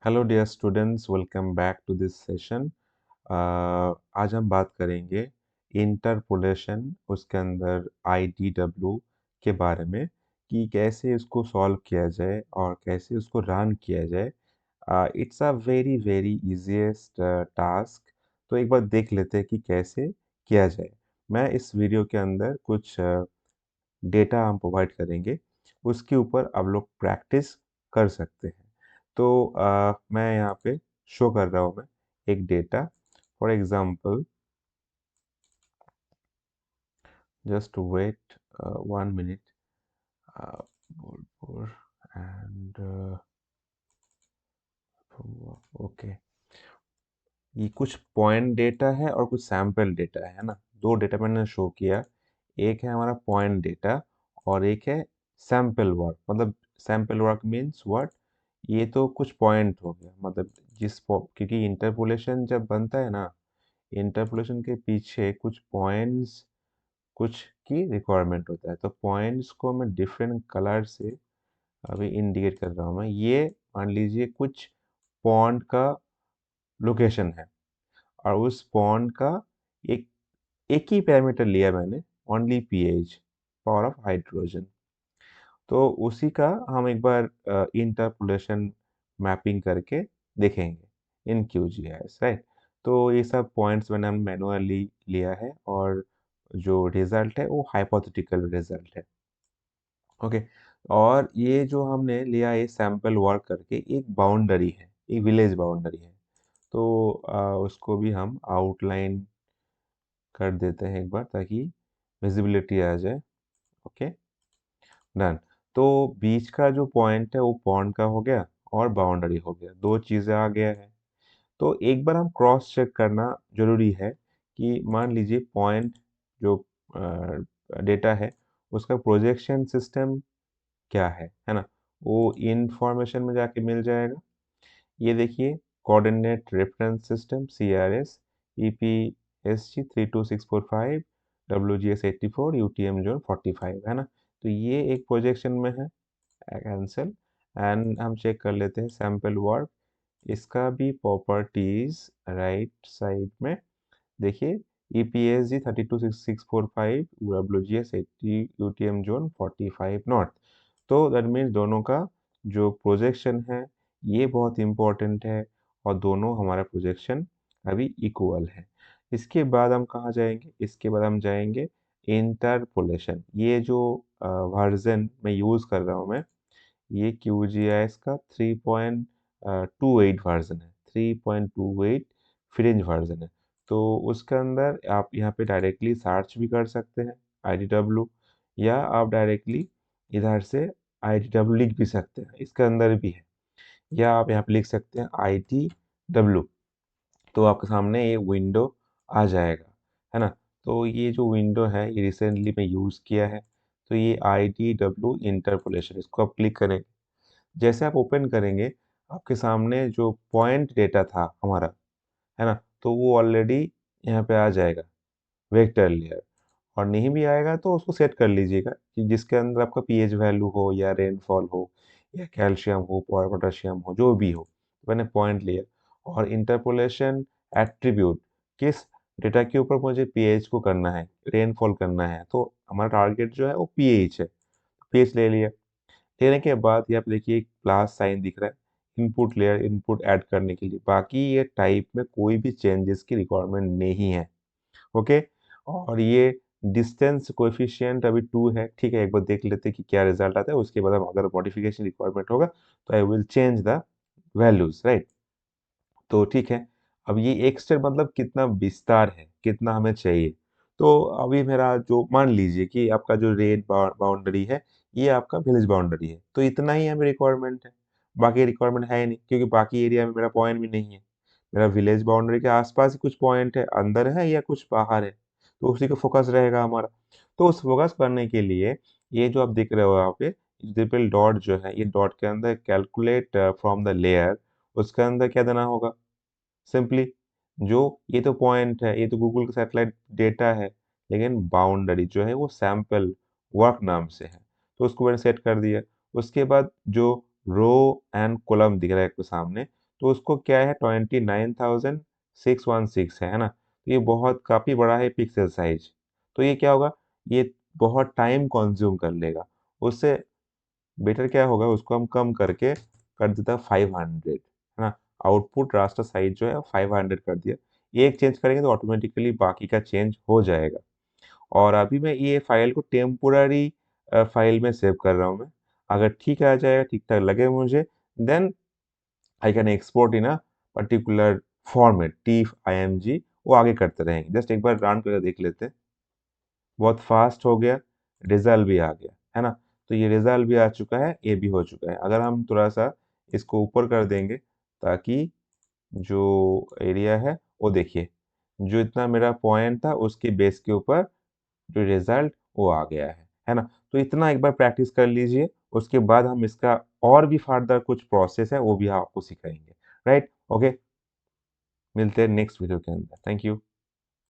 Hello dear students, welcome back to this session. आज हम बात करेंगे इंटरपोलेशन, उसके अंदर IDW के बारे में कि कैसे इसको सॉल्व किया जाए और कैसे उसको रन किया जाए। It's a very very easiest task. तो एक बार देख लेते हैं कि कैसे किया जाए। मैं इस वीडियो के अंदर कुछ डेटा हम प्रोवाइड करेंगे, उसके ऊपर आप लोग प्रैक्टिस कर सकते हैं। तो मैं यहाँ पे शो कर रहा हूँ मैं एक data. For example, just wait 1 minute. Bolpur and okay, ये कुछ पॉइंट डेटा है और कुछ सैंपल डेटा है ना। दो डेटा मैंने शो किया। एक है हमारा पॉइंट डेटा और एक है सैंपल वर्क। मतलब सैंपल वर्क मीन्स व्हाट, ये तो कुछ पॉइंट हो गया। मतलब क्योंकि इंटरपोलेशन जब बनता है ना, इंटरपोलेशन के पीछे कुछ पॉइंट्स कुछ की रिक्वायरमेंट होता है। तो पॉइंट्स को मैं डिफरेंट कलर से अभी इंडिकेट कर रहा हूँ। मैं ये मान लीजिए कुछ पॉइंट का लोकेशन है और उस पॉन्ड का एक एक ही पैरामीटर लिया मैंने, only pH, power of hydrogen. तो उसी का हम एक बार इंटरपोलेशन मैपिंग करके देखेंगे इन QGIS, राइट। तो ये सब पॉइंट्स मैंने मैनुअली लिया है और जो रिजल्ट है वो हाइपोथेटिकल रिजल्ट है। ओके। और ये जो हमने लिया, ये सैंपल वर्क करके एक बाउंड्री है, एक विलेज बाउंड्री है। तो उसको भी हम आउटलाइन कर देते हैं एक बार, ताकि विजिबिलिटी आ जाए। Okay, done. तो बीच का जो पॉइंट है वो पॉन्ड का हो गया और बाउंड्री हो गया, दो चीज़ें आ गया है। तो एक बार हम क्रॉस चेक करना जरूरी है कि मान लीजिए पॉइंट जो डेटा है उसका प्रोजेक्शन सिस्टम क्या है ना। वो इंफॉर्मेशन में जाके मिल जाएगा। ये देखिए, coordinate reference system CRS EPSG 32645 WGS 84 UTM zone 45 है ना। तो ये एक प्रोजेक्शन में है, कैंसिल। एंड हम चेक कर लेते हैं सैंपल वर्क, इसका भी प्रॉपर्टीज राइट साइड में देखिए। EPSG 32645 WGS 80 UTM zone 45 not. तो दैट मीन्स दोनों का जो प्रोजेक्शन है ये बहुत इम्पोर्टेंट है और दोनों हमारा प्रोजेक्शन अभी इक्वल है। इसके बाद हम कहाँ जाएंगे? इसके बाद हम जाएंगे इंटरपोलेशन। ये जो वर्जन मैं यूज़ कर रहा हूँ मैं, ये QGIS का 3.28 वर्जन है, 3.28 फ्रिंज वर्जन है। तो उसके अंदर आप यहाँ पे डायरेक्टली सर्च भी कर सकते हैं IDW, या आप डायरेक्टली इधर से IDW लिख भी सकते हैं, इसके अंदर भी है। या आप यहाँ पे लिख सकते हैं IDW, तो आपके सामने ये विंडो आ जाएगा, है ना। तो ये जो विंडो है ये रिसेंटली मैं यूज़ किया है। तो ये IDW इंटरपोलेशन, इसको आप क्लिक करेंगे। जैसे आप ओपन करेंगे, आपके सामने जो पॉइंट डेटा था हमारा, है ना, तो वो ऑलरेडी यहाँ पे आ जाएगा, वेक्टर लेयर। और नहीं भी आएगा तो उसको सेट कर लीजिएगा कि जिसके अंदर आपका पीएच वैल्यू हो या रेनफॉल हो या कैल्शियम हो, पोटेशियम हो, जो भी हो। मैंने पॉइंट लिया और इंटरपोलेशन एट्रीब्यूट किस डेटा के ऊपर मुझे पीएच को करना है, रेनफॉल करना है। तो हमारा टारगेट जो है वो पीएच है, पीएच ले लिया। लेने के बाद यहाँ पे देखिए एक प्लस साइन दिख रहा है, इनपुट लेयर, इनपुट ऐड करने के लिए। बाकी ये टाइप में कोई भी चेंजेस की रिक्वायरमेंट नहीं है। ओके। और ये डिस्टेंस कोएफिशिएंट अभी 2 है, ठीक है। एक बार देख लेते हैं कि क्या रिजल्ट आता है, उसके बाद हम अगर मॉडिफिकेशन रिक्वायरमेंट होगा तो I will change the values, right. तो ठीक है। अब ये एक स्टेप मतलब कितना विस्तार है, कितना हमें चाहिए। तो अभी मेरा जो मान लीजिए कि आपका जो रेड बाउंड्री है, ये आपका विलेज बाउंड्री है, तो इतना ही हमें रिक्वायरमेंट है। बाकी रिक्वायरमेंट है ही नहीं, क्योंकि बाकी एरिया में मेरा पॉइंट भी नहीं है। मेरा विलेज बाउंड्री के आसपास ही कुछ पॉइंट है, अंदर है या कुछ बाहर है, तो उसी को फोकस रहेगा हमारा। तो उस फोकस करने के लिए ये जो आप देख रहे हो यहाँ पे ट्रिपल डॉट जो है, ये डॉट के अंदर कैलकुलेट फ्रॉम द लेयर, उसके अंदर क्या देना होगा? सिंपली, जो ये तो पॉइंट है, ये तो गूगल का सैटेलाइट डेटा है, लेकिन बाउंड्री जो है वो सैंपल वर्क नाम से है, तो उसको मैंने सेट कर दिया। उसके बाद जो रो एंड कॉलम दिख रहा है आपको सामने, तो उसको क्या है 29,616 है ना? तो ये बहुत काफ़ी बड़ा है पिक्सल साइज़। तो ये क्या होगा, ये बहुत टाइम कंज़्यूम कर लेगा। उससे बेटर क्या होगा, उसको हम कम करके कर देता 500, है ना? आउटपुट रास्टर साइज़ जो है 500 कर दिया। एक चेंज करेंगे तो ऑटोमैटिकली बाकी का चेंज हो जाएगा। और अभी मैं ये फ़ाइल को टेम्पोररी फ़ाइल में सेव कर रहा हूँ मैं। अगर ठीक आ जाएगा, ठीक-ठाक लगे मुझे, then I can export in a particular format TIFF IMG, वो आगे करते रहेंगे। जस्ट एक बार रन करके देख लेते हैं। बहुत फ़ास्ट हो गया, रिज़ल्ट भी आ गया, है ना? तो ये रिज़ल्ट भी आ चुका है, ये भी हो चुका है। अगर हम थोड़ा-सा इसको ऊपर कर देंगे ताकि जो एरिया है वो देखिए, जो इतना मेरा पॉइंट था उसके बेस के ऊपर जो रिज़ल्ट वो आ गया है ना? तो इतना एक बार प्रैक्टिस कर लीजिए, उसके बाद हम इसका और भी फर्दर कुछ प्रोसेस है वो भी आपको सिखाएँगे, राइट? ओके, मिलते हैं नेक्स्ट वीडियो के अंदर। Thank you.